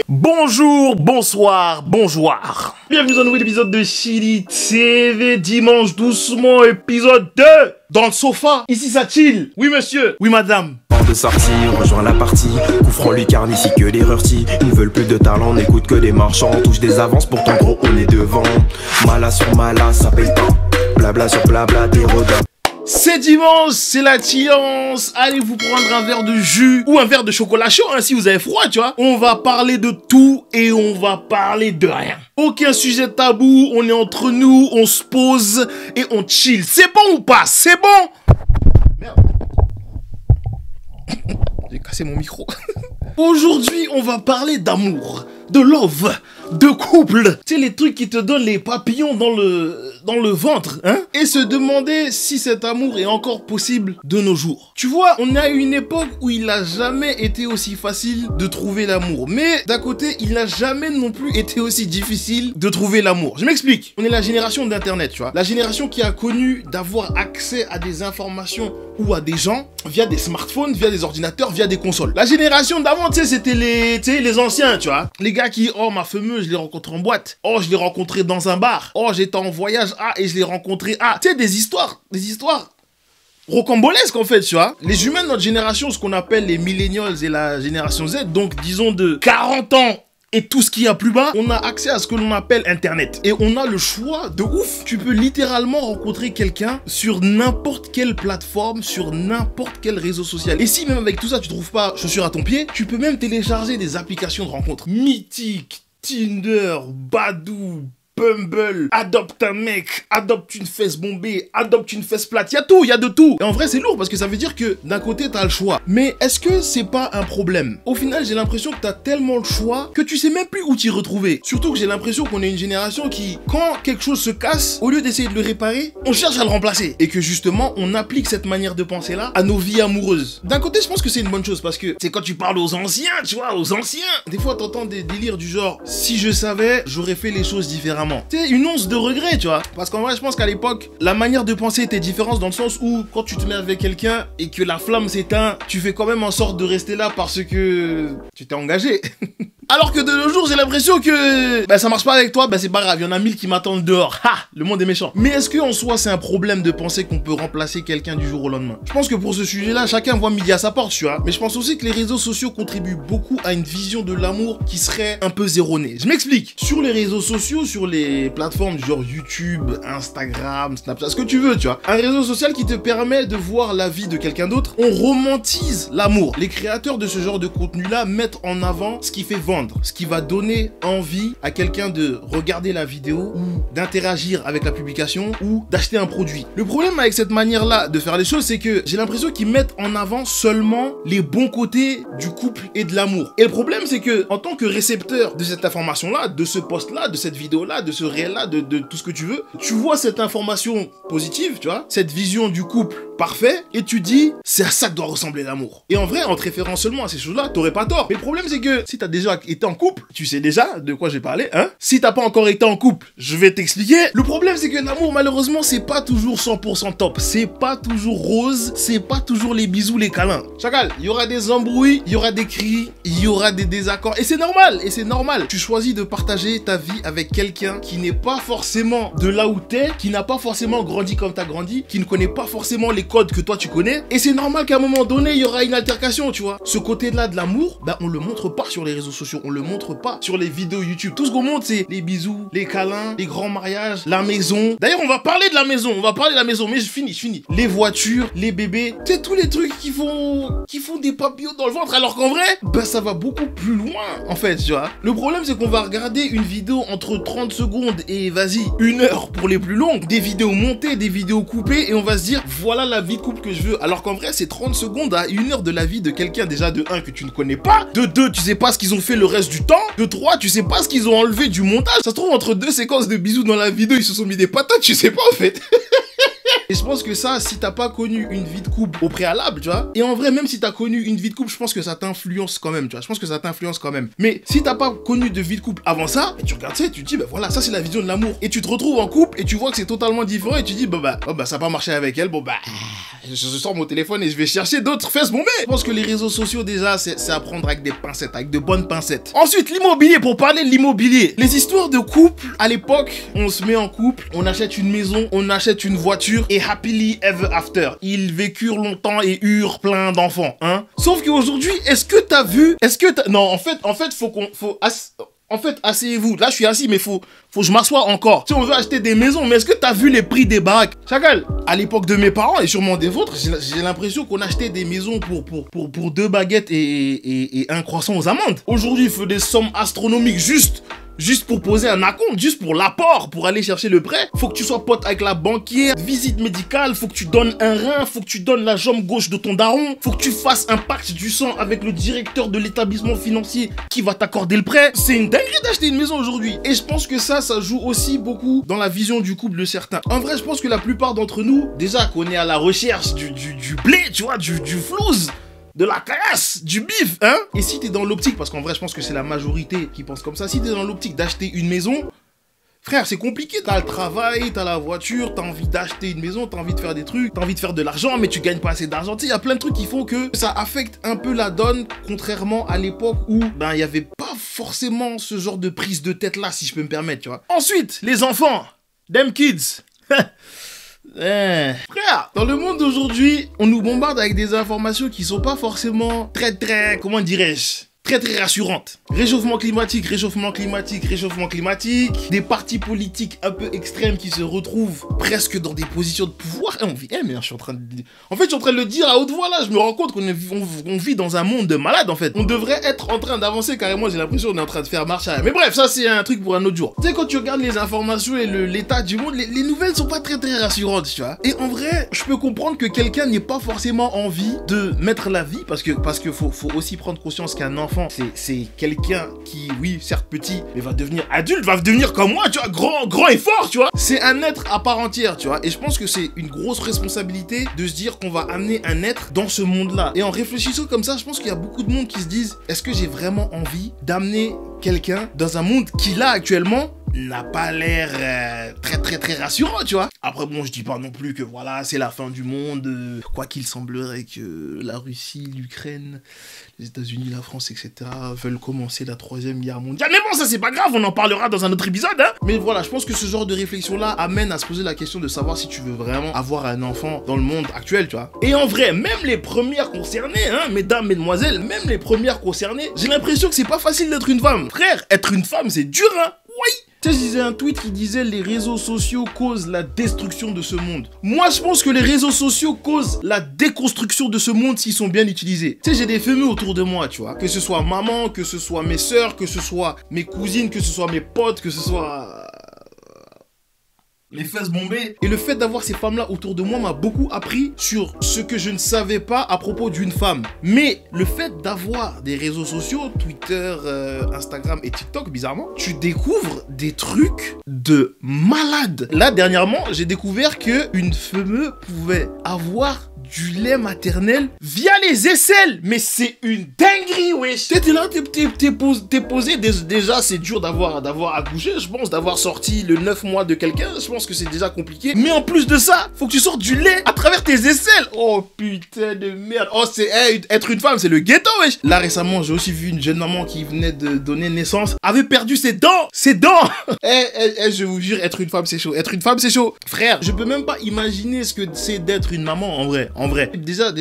Bonjour, bonsoir, bonjour. Bienvenue dans un nouvel épisode de Chili TV, dimanche doucement, épisode 2. Dans le sofa, ici ça chill. Oui monsieur, oui madame. De sortie, on rejoint la partie. Coup franc lucarne ici que les rurtis. Ils ne veulent plus de talent, n'écoute que les marchands. On touche des avances, pourtant gros on est devant. Mala sur mala, ça paye pas. Blabla sur blabla, des rodins. C'est dimanche, c'est la chillance. Allez vous prendre un verre de jus ou un verre de chocolat chaud hein, si vous avez froid, tu vois. On va parler de tout et on va parler de rien. Aucun sujet tabou, on est entre nous, on se pose et on chill. C'est bon ou pas? C'est bon? Merde. J'ai cassé mon micro. Aujourd'hui, on va parler d'amour, de love, de couple. Tu sais, les trucs qui te donnent les papillons dans le ventre, hein? Et se demander si cet amour est encore possible de nos jours. Tu vois, on a une époque où il n'a jamais été aussi facile de trouver l'amour. Mais d'un côté, il n'a jamais non plus été aussi difficile de trouver l'amour. Je m'explique. On est la génération d'Internet, tu vois. La génération qui a connu d'avoir accès à des informations ou à des gens via des smartphones, via des ordinateurs, via des consoles. La génération d'avant, tu sais, c'était les anciens, tu vois. Les gars qui, oh, ma fameuse, je l'ai rencontré en boîte. Oh, je l'ai rencontré dans un bar. Oh, j'étais en voyage, ah, et je l'ai rencontré, ah. Tu sais, des histoires rocambolesques, en fait, tu vois. Les humains de notre génération, ce qu'on appelle les millennials et la génération Z, donc, disons, de 40 ans et tout ce qu'il y a plus bas, on a accès à ce que l'on appelle Internet. Et on a le choix de ouf. Tu peux littéralement rencontrer quelqu'un sur n'importe quelle plateforme, sur n'importe quel réseau social. Et si même avec tout ça, tu trouves pas chaussures à ton pied, tu peux même télécharger des applications de rencontres. Mythique, Tinder, Badoo, Bumble, adopte un mec, adopte une fesse bombée, adopte une fesse plate, il y a tout, il y a de tout. Et en vrai c'est lourd parce que ça veut dire que d'un côté t'as le choix. Mais est-ce que c'est pas un problème? Au final j'ai l'impression que t'as tellement le choix que tu sais même plus où t'y retrouver. Surtout que j'ai l'impression qu'on est une génération qui, quand quelque chose se casse, au lieu d'essayer de le réparer, on cherche à le remplacer. Et que justement on applique cette manière de penser là à nos vies amoureuses. D'un côté je pense que c'est une bonne chose parce que c'est quand tu parles aux anciens, tu vois, aux anciens. Des fois t'entends des délires du genre, si je savais, j'aurais fait les choses différemment. C'est une once de regret, tu vois. Parce qu'en vrai, je pense qu'à l'époque, la manière de penser était différente dans le sens où quand tu te mets avec quelqu'un et que la flamme s'éteint, tu fais quand même en sorte de rester là parce que tu t'es engagé. Alors que de nos jours, j'ai l'impression que ça marche pas avec toi, c'est pas grave, il y en a 1000 qui m'attendent dehors. Ha, le monde est méchant. Mais est-ce qu'en soi, c'est un problème de penser qu'on peut remplacer quelqu'un du jour au lendemain? Je pense que pour ce sujet-là, chacun voit midi à sa porte, tu vois. Mais je pense aussi que les réseaux sociaux contribuent beaucoup à une vision de l'amour qui serait un peu erronée. Je m'explique. Sur les réseaux sociaux, sur les plateformes du genre YouTube, Instagram, Snapchat, ce que tu veux, tu vois. Un réseau social qui te permet de voir la vie de quelqu'un d'autre, on romantise l'amour. Les créateurs de ce genre de contenu-là mettent en avant ce qui fait vendre, ce qui va donner envie à quelqu'un de regarder la vidéo ou d'interagir avec la publication ou d'acheter un produit. Le problème avec cette manière-là de faire les choses, c'est que j'ai l'impression qu'ils mettent en avant seulement les bons côtés du couple et de l'amour. Et le problème, c'est que en tant que récepteur de cette information-là, de ce post-là, de cette vidéo-là, de ce réel-là, de tout ce que tu veux, tu vois cette information positive, tu vois, cette vision du couple parfait, et tu dis, c'est à ça que doit ressembler l'amour. Et en vrai, en te référant seulement à ces choses-là, t'aurais pas tort. Mais le problème, c'est que si t'as déjà été en couple, tu sais déjà de quoi j'ai parlé, hein. Si t'as pas encore été en couple, je vais t'expliquer. Le problème, c'est que l'amour, malheureusement, c'est pas toujours 100% top. C'est pas toujours rose, c'est pas toujours les bisous, les câlins. Chacal, il y aura des embrouilles, il y aura des cris, il y aura des désaccords. Et c'est normal, Tu choisis de partager ta vie avec quelqu'un qui n'est pas forcément de là où t'es, qui n'a pas forcément grandi comme t'as grandi, qui ne connaît pas forcément les codes que toi tu connais. Et c'est normal qu'à un moment donné, il y aura une altercation, tu vois. Ce côté-là de l'amour, on le montre pas sur les réseaux sociaux, on le montre pas sur les vidéos YouTube. Tout ce qu'on montre, c'est les bisous, les câlins, les grands mariages, la maison. D'ailleurs, on va parler de la maison, mais je finis. Les voitures, les bébés, c'est tous les trucs qui font des papillons dans le ventre, alors qu'en vrai, ça va beaucoup plus loin, en fait, tu vois. Le problème, c'est qu'on va regarder une vidéo entre 30 secondes et, vas-y, 1 heure pour les plus longues, des vidéos montées, des vidéos coupées, et on va se dire, voilà la vie de couple que je veux. Alors qu'en vrai, c'est 30 secondes à 1 heure de la vie de quelqu'un, déjà, de 1, que tu ne connais pas, de 2, tu sais pas ce qu'ils ont fait le reste du temps, de 3, tu sais pas ce qu'ils ont enlevé du montage. Ça se trouve, entre 2 séquences de bisous dans la vidéo, ils se sont mis des patates, tu sais pas, en fait. Et je pense que ça, si t'as pas connu une vie de couple au préalable, tu vois, et en vrai, même si t'as connu une vie de couple, je pense que ça t'influence quand même, tu vois. Je pense que ça t'influence quand même. Mais si t'as pas connu de vie de couple avant ça, et tu regardes ça et tu te dis, bah voilà, ça c'est la vision de l'amour. Et tu te retrouves en couple et tu vois que c'est totalement différent et tu dis, bah ça a pas marché avec elle, je sors mon téléphone et je vais chercher d'autres fesses bombées. Je pense que les réseaux sociaux, déjà, c'est à prendre avec des pincettes, avec de bonnes pincettes. Ensuite, l'immobilier, pour parler de l'immobilier. Les histoires de couple, à l'époque, on se met en couple, on achète une maison, on achète une voiture et happily ever after. Ils vécurent longtemps et eurent plein d'enfants, hein. Sauf qu'aujourd'hui, non, en fait, asseyez-vous. Là, je suis assis, mais faut que je m'assoie encore. Si on veut acheter des maisons, mais est-ce que t'as vu les prix des baraques? Chacal, à l'époque de mes parents et sûrement des vôtres, j'ai l'impression qu'on achetait des maisons pour 2 baguettes et un croissant aux amandes. Aujourd'hui, il faut des sommes astronomiques juste pour poser un acompte, juste pour l'apport, pour aller chercher le prêt. Faut que tu sois pote avec la banquière, visite médicale, faut que tu donnes un rein, faut que tu donnes la jambe gauche de ton daron, faut que tu fasses un pacte du sang avec le directeur de l'établissement financier qui va t'accorder le prêt. C'est une dinguerie d'acheter une maison aujourd'hui. Et je pense que ça joue aussi beaucoup dans la vision du couple de certains. En vrai, je pense que la plupart d'entre nous, déjà qu'on est à la recherche du blé, tu vois, du flouze, de la caillasse, du bif, hein. Et si t'es dans l'optique, parce qu'en vrai je pense que c'est la majorité qui pense comme ça, si t'es dans l'optique d'acheter une maison, frère, c'est compliqué. T'as le travail, t'as la voiture, t'as envie d'acheter une maison, t'as envie de faire des trucs, t'as envie de faire de l'argent, mais tu gagnes pas assez d'argent. Tu sais, il y a plein de trucs qui font que ça affecte un peu la donne, contrairement à l'époque où, il y avait pas forcément ce genre de prise de tête là, si je peux me permettre, tu vois. Ensuite, les enfants, them kids. Frère, dans le monde d'aujourd'hui, on nous bombarde avec des informations qui sont pas forcément très, comment dirais-je, très rassurante. Réchauffement climatique, des partis politiques un peu extrêmes qui se retrouvent presque dans des positions de pouvoir. Mais je suis en train de le dire à haute voix là, je me rends compte qu'on vit dans un monde de malades en fait. On devrait être en train d'avancer carrément, j'ai l'impression qu'on est en train de faire marche arrière. Mais bref, ça c'est un truc pour un autre jour. Tu sais, quand tu regardes les informations et l'état du monde, les nouvelles sont pas très rassurantes, tu vois. Et en vrai, je peux comprendre que quelqu'un n'ait pas forcément envie de mettre la vie, parce que faut aussi prendre conscience qu'un enfant, c'est quelqu'un qui, oui, certes petit, mais va devenir adulte, va devenir comme moi, tu vois, grand et fort, tu vois. C'est un être à part entière, tu vois. Et je pense que c'est une grosse responsabilité de se dire qu'on va amener un être dans ce monde-là. Et en réfléchissant comme ça, je pense qu'il y a beaucoup de monde qui se disent, est-ce que j'ai vraiment envie d'amener quelqu'un dans un monde qui, là, actuellement, n'a pas l'air très rassurant, tu vois. Après, bon, je dis pas non plus que voilà, c'est la fin du monde, quoi qu'il semblerait que la Russie, l'Ukraine, les États-Unis, la France, etc. veulent commencer la 3e guerre mondiale. Mais bon, ça c'est pas grave, on en parlera dans un autre épisode, hein. Mais voilà, je pense que ce genre de réflexion-là amène à se poser la question de savoir si tu veux vraiment avoir un enfant dans le monde actuel, tu vois. Et en vrai, même les premières concernées, hein, mesdames, mesdemoiselles, même les premières concernées, j'ai l'impression que c'est pas facile d'être une femme. Frère, être une femme, c'est dur, hein. Oui. Tu sais, je disais un tweet qui disait les réseaux sociaux causent la destruction de ce monde. Moi, je pense que les réseaux sociaux causent la déconstruction de ce monde s'ils sont bien utilisés. Tu sais, j'ai des familles autour de moi, tu vois. Que ce soit maman, que ce soit mes sœurs, que ce soit mes cousines, que ce soit mes potes, que ce soit les fesses bombées. Et le fait d'avoir ces femmes-là autour de moi m'a beaucoup appris sur ce que je ne savais pas à propos d'une femme. Mais le fait d'avoir des réseaux sociaux, Twitter, Instagram et TikTok, bizarrement, tu découvres des trucs de malade. Là, dernièrement, j'ai découvert qu'une femme pouvait avoir du lait maternel via les aisselles. Mais c'est une dinguerie, wesh. T'es là, t'es posé. Déjà, c'est dur d'avoir accouché, je pense, d'avoir sorti le 9 mois de quelqu'un. Je pense que c'est déjà compliqué. Mais en plus de ça, faut que tu sortes du lait à travers tes aisselles. Oh putain de merde. Oh, être une femme, c'est le ghetto, wesh. Là, récemment, j'ai aussi vu une jeune maman qui venait de donner naissance, avait perdu ses dents. Je vous jure, être une femme, c'est chaud. Être une femme, c'est chaud. Frère, je peux même pas imaginer ce que c'est d'être une maman, en vrai. Déjà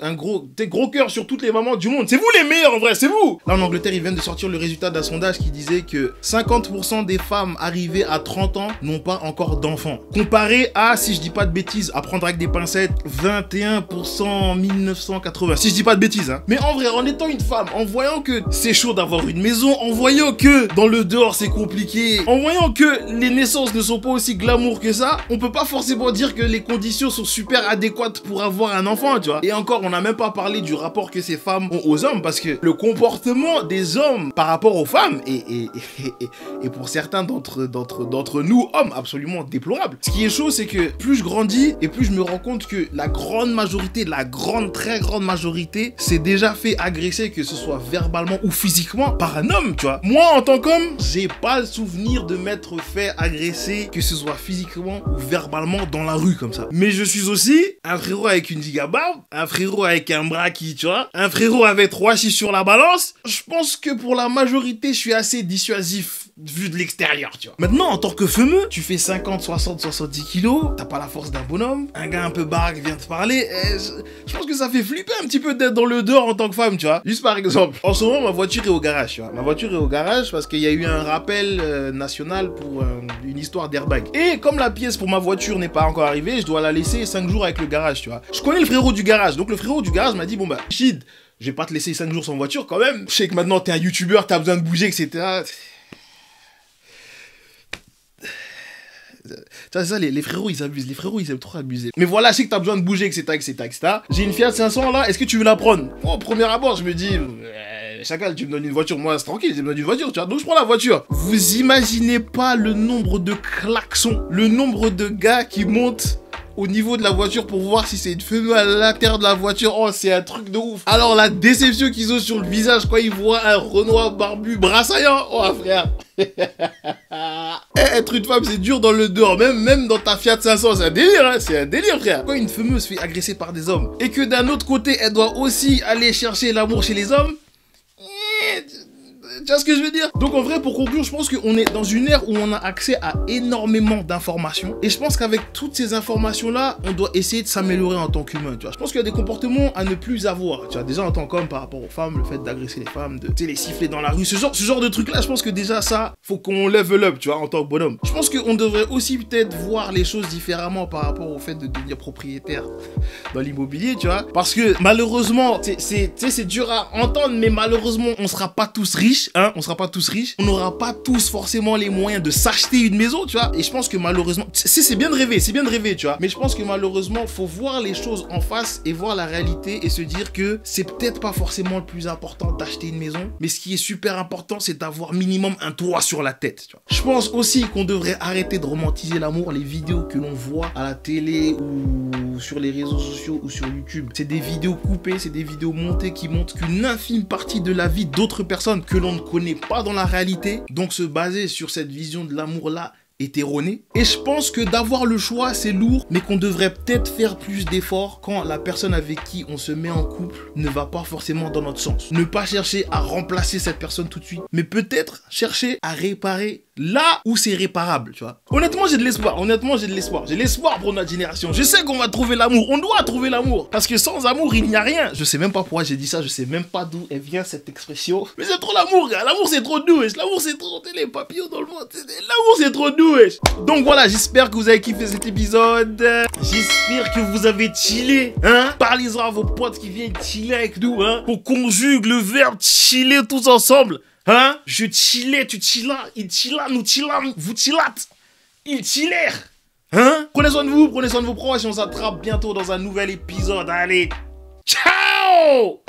un gros cœur sur toutes les mamans du monde. C'est vous les meilleurs, en vrai, c'est vous. Là, en Angleterre, ils viennent de sortir le résultat d'un sondage qui disait que 50% des femmes arrivées à 30 ans n'ont pas encore d'enfants. Comparé à, si je dis pas de bêtises, à prendre avec des pincettes, 21% en 1980. Si je dis pas de bêtises, hein. Mais en vrai, en étant une femme, en voyant que c'est chaud d'avoir une maison, en voyant que dans le dehors, c'est compliqué, en voyant que les naissances ne sont pas aussi glamour que ça, on peut pas forcément dire que les conditions sont super adéquates pour avoir avoir un enfant, tu vois. Et encore, on n'a même pas parlé du rapport que ces femmes ont aux hommes, parce que le comportement des hommes par rapport aux femmes est pour certains d'entre nous, hommes, absolument déplorable. Ce qui est chaud, c'est que plus je grandis et plus je me rends compte que la grande majorité, très grande majorité, s'est déjà fait agresser, que ce soit verbalement ou physiquement, par un homme, tu vois. Moi, en tant qu'homme, j'ai pas le souvenir de m'être fait agresser, que ce soit physiquement ou verbalement dans la rue comme ça. Mais je suis aussi un frérot avec une gigabarbe, un frérot avec un bras qui, tu vois, un frérot avec 3 chiffres sur la balance. Je pense que pour la majorité, je suis assez dissuasif vu de l'extérieur, tu vois. Maintenant, en tant que fameux, tu fais 50, 60, 70 kilos, t'as pas la force d'un bonhomme, un gars un peu baraque vient te parler, je pense que ça fait flipper un petit peu d'être dans le dehors en tant que femme, tu vois. Juste par exemple, en ce moment, ma voiture est au garage, tu vois. Ma voiture est au garage parce qu'il y a eu un rappel national pour une histoire d'airbag. Et comme la pièce pour ma voiture n'est pas encore arrivée, je dois la laisser 5 jours avec le garage, tu vois. Je connais le frérot du garage, donc le frérot du garage m'a dit, bon bah, Chid, je vais pas te laisser 5 jours sans voiture quand même. Je sais que maintenant t'es un youtubeur, t'as besoin de bouger, etc. C'est ça, les frérots ils abusent, les frérots ils aiment trop abuser. Mais voilà, je sais que t'as besoin de bouger, etc. J'ai une Fiat 500 là, est-ce que tu veux la prendre? Au premier abord, je me dis, chacal, tu me donnes une voiture, moi c'est tranquille, je me donne une voiture, tu vois, donc je prends la voiture. Vous imaginez pas le nombre de klaxons, le nombre de gars qui montent au niveau de la voiture pour voir si c'est une femelle à l'intérieur de la voiture. Oh, c'est un truc de ouf. Alors la déception qu'ils ont sur le visage quand ils voient un Renoir barbu brassaillant. Oh frère. Être une femme c'est dur dans le dehors, même dans ta Fiat 500, c'est un délire, hein, c'est un délire frère. Quand une fameuse se fait agresser par des hommes et que d'un autre côté elle doit aussi aller chercher l'amour chez les hommes, tu vois ce que je veux dire? Donc en vrai, pour conclure, je pense qu'on est dans une ère où on a accès à énormément d'informations. Et je pense qu'avec toutes ces informations-là, on doit essayer de s'améliorer en tant qu'humain, tu vois. Je pense qu'il y a des comportements à ne plus avoir, tu vois. Déjà en tant qu'homme par rapport aux femmes, le fait d'agresser les femmes, de les siffler dans la rue, ce genre de trucs-là, je pense que déjà ça, faut qu'on level up, tu vois, en tant que bonhomme. Je pense qu'on devrait aussi peut-être voir les choses différemment par rapport au fait de devenir propriétaire dans l'immobilier, tu vois. Parce que malheureusement, c'est dur à entendre, mais malheureusement, on sera pas tous riches. Hein, on sera pas tous riches, on n'aura pas tous forcément les moyens de s'acheter une maison, tu vois. Et je pense que malheureusement, c'est bien de rêver, tu vois. Mais je pense que malheureusement, faut voir les choses en face et voir la réalité et se dire que c'est peut-être pas forcément le plus important d'acheter une maison, mais ce qui est super important, c'est d'avoir minimum un toit sur la tête, tu vois. Je pense aussi qu'on devrait arrêter de romantiser l'amour. Les vidéos que l'on voit à la télé ou sur les réseaux sociaux ou sur YouTube, c'est des vidéos coupées, c'est des vidéos montées qui montrent qu'une infime partie de la vie d'autres personnes que l'on ne connaît pas dans la réalité. Donc se baser sur cette vision de l'amour là est erroné. Et je pense que d'avoir le choix c'est lourd, mais qu'on devrait peut-être faire plus d'efforts quand la personne avec qui on se met en couple ne va pas forcément dans notre sens. Ne pas chercher à remplacer cette personne tout de suite, mais peut-être chercher à réparer là où c'est réparable, tu vois. Honnêtement, j'ai de l'espoir. J'ai l'espoir pour notre génération. Je sais qu'on va trouver l'amour. On doit trouver l'amour. Parce que sans amour, il n'y a rien. Je sais même pas pourquoi j'ai dit ça. Je sais même pas d'où elle vient cette expression. Mais c'est trop l'amour, gars. L'amour, c'est trop doux. L'amour, c'est trop... les papillons dans le ventre. L'amour, c'est trop doux. Donc voilà, j'espère que vous avez kiffé cet épisode. J'espère que vous avez chillé. Hein? Parlez-en à vos potes qui viennent chiller avec nous. Hein? On conjugue le verbe chiller tous ensemble. Hein? Je chillais, tu chillas, il chilla, nous chillons, vous chillâtes, ils chillèrent. Hein? Prenez soin de vous, prenez soin de vos proches et on s'attrape bientôt dans un nouvel épisode. Allez, ciao!